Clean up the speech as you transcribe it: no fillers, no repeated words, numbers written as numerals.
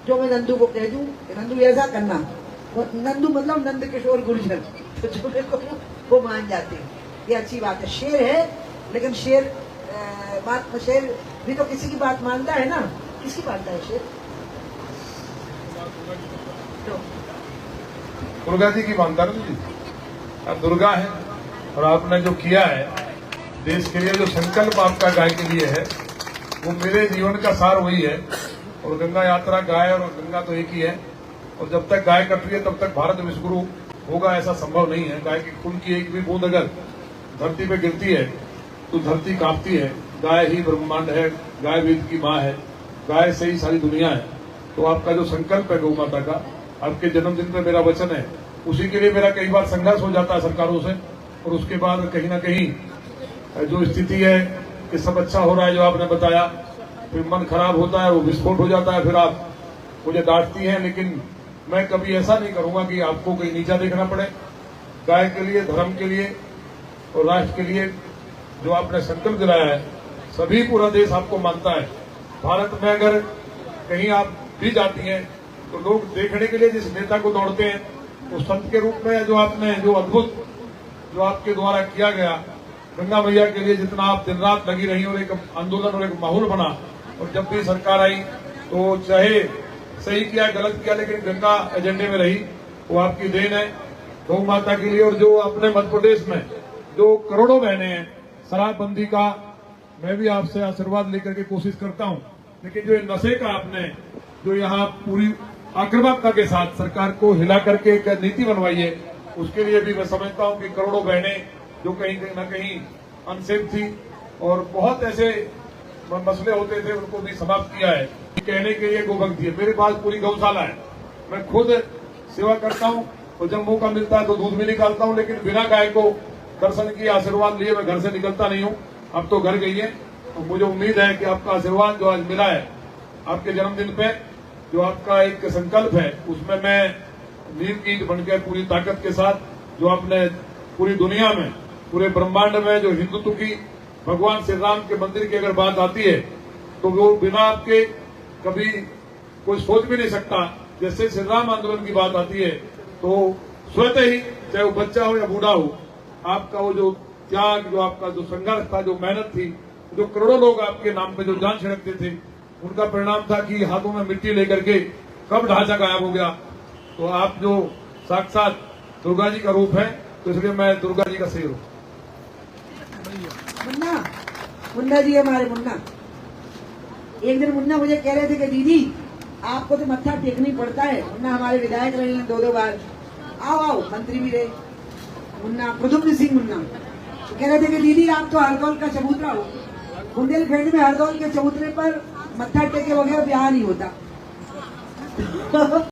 जो मैं नंदू को कह दूं नंदू ऐसा करना, वो नंदू मतलब नंद किशोर गुर्जर, तो जो मेरे को वो मान जाते हैं। ये अच्छी बात है। शेर है लेकिन शेर शेर भी तो किसी की बात मानता है ना। किसकी मानता है शेर? तो दुर्गा जी की मानता है जी। अब दुर्गा है और आपने जो किया है देश के लिए, जो संकल्प आपका गाय के लिए है, वो मेरे जीवन का सार वही है। और गंगा यात्रा गाय और गंगा तो एक ही है, और जब तक गाय कट रही है तब तक भारत विश्वगुरु होगा ऐसा संभव नहीं है। गाय की खून की एक भी बूंद अगर धरती पे गिरती है तो धरती कांपती है। गाय ही ब्रह्मांड है, गाय वेद की माँ है, गाय से ही सारी दुनिया है। तो आपका जो संकल्प है गौ माता का, आपके जन्मदिन पे मेरा वचन है, उसी के लिए मेरा कई बार संघर्ष हो जाता है सरकारों से, और उसके बाद कहीं ना कहीं जो स्थिति है कि सब अच्छा हो रहा है जो आपने बताया, फिर मन खराब होता है, वो विस्फोट हो जाता है, फिर आप मुझे डांटती हैं। लेकिन मैं कभी ऐसा नहीं करूंगा कि आपको कहीं नीचा देखना पड़े। गाय के लिए, धर्म के लिए और राष्ट्र के लिए जो आपने संकल्प दिलाया है, सभी पूरा देश आपको मानता है। भारत में अगर कहीं आप भी जाती हैं तो लोग देखने के लिए जिस नेता को दौड़ते हैं, वो संत के रूप में जो आपने जो अद्भुत जो आपके द्वारा किया गया गंगा मैया के लिए, जितना आप दिन रात लगी रही और एक आंदोलन और एक माहौल बना, और जब भी सरकार आई तो चाहे सही किया गलत किया लेकिन गंगा एजेंडे में रही, वो आपकी देन है गौ माता के लिए। और जो अपने मध्य प्रदेश में जो करोड़ों बहने हैं, शराबबंदी का मैं भी आपसे आशीर्वाद लेकर के कोशिश करता हूं, लेकिन जो नशे का आपने जो यहाँ पूरी आक्रामकता के साथ सरकार को हिला करके एक नीति बनवाई है, उसके लिए भी मैं समझता हूं कि करोड़ों बहनें जो कहीं न कहीं अनसेफ थी और बहुत ऐसे मसले होते थे, उनको भी समाप्त किया है। कहने के लिए गोभक्ति है। मेरे पास पूरी गौशाला है, मैं खुद सेवा करता हूं और जब मौका मिलता है तो दूध भी निकालता हूं, लेकिन बिना गाय को दर्शन किए आशीर्वाद लिए मैं घर से निकलता नहीं हूं। अब तो घर गई है और मुझे उम्मीद है कि आपका आशीर्वाद जो आज मिला है आपके जन्मदिन पे, जो आपका एक संकल्प है, उसमें मैं नीम कीट बनकर पूरी ताकत के साथ जो आपने पूरी दुनिया में, पूरे ब्रह्मांड में जो हिंदुत्व की, भगवान श्री राम के मंदिर की अगर बात आती है तो वो बिना आपके कभी कोई सोच भी नहीं सकता। जैसे श्री राम आंदोलन की बात आती है तो स्वतः ही, चाहे वो बच्चा हो या बूढ़ा हो, आपका वो जो त्याग, जो आपका जो संघर्ष था, जो मेहनत थी, जो करोड़ों लोग आपके नाम पे जो जान छिड़कते थे, उनका परिणाम था कि हाथों में मिट्टी लेकर के कब ढांचा गायब हो गया। तो आप जो साक्षात दुर्गा जी का रूप है, तो इसलिए मैं दुर्गा जी का शेर हूँ। मुन्ना, मुन्ना जी हमारे मुन्ना, एक दिन मुन्ना मुझे कह रहे थे कि दीदी आपको तो मत्था टेकनी पड़ता है। मुन्ना हमारे विधायक रहे हैं 2-2 बार, आओ मंत्री भी रहे मुन्ना, प्रद्युम्न सिंह मुन्ना। तो कह रहे थे कि दीदी आप तो हरदौल का चबूतरा हो, बुंदेलखंड में हरदौल के चबूतरे पर मत्था टेके बगैर ब्याह नहीं होता।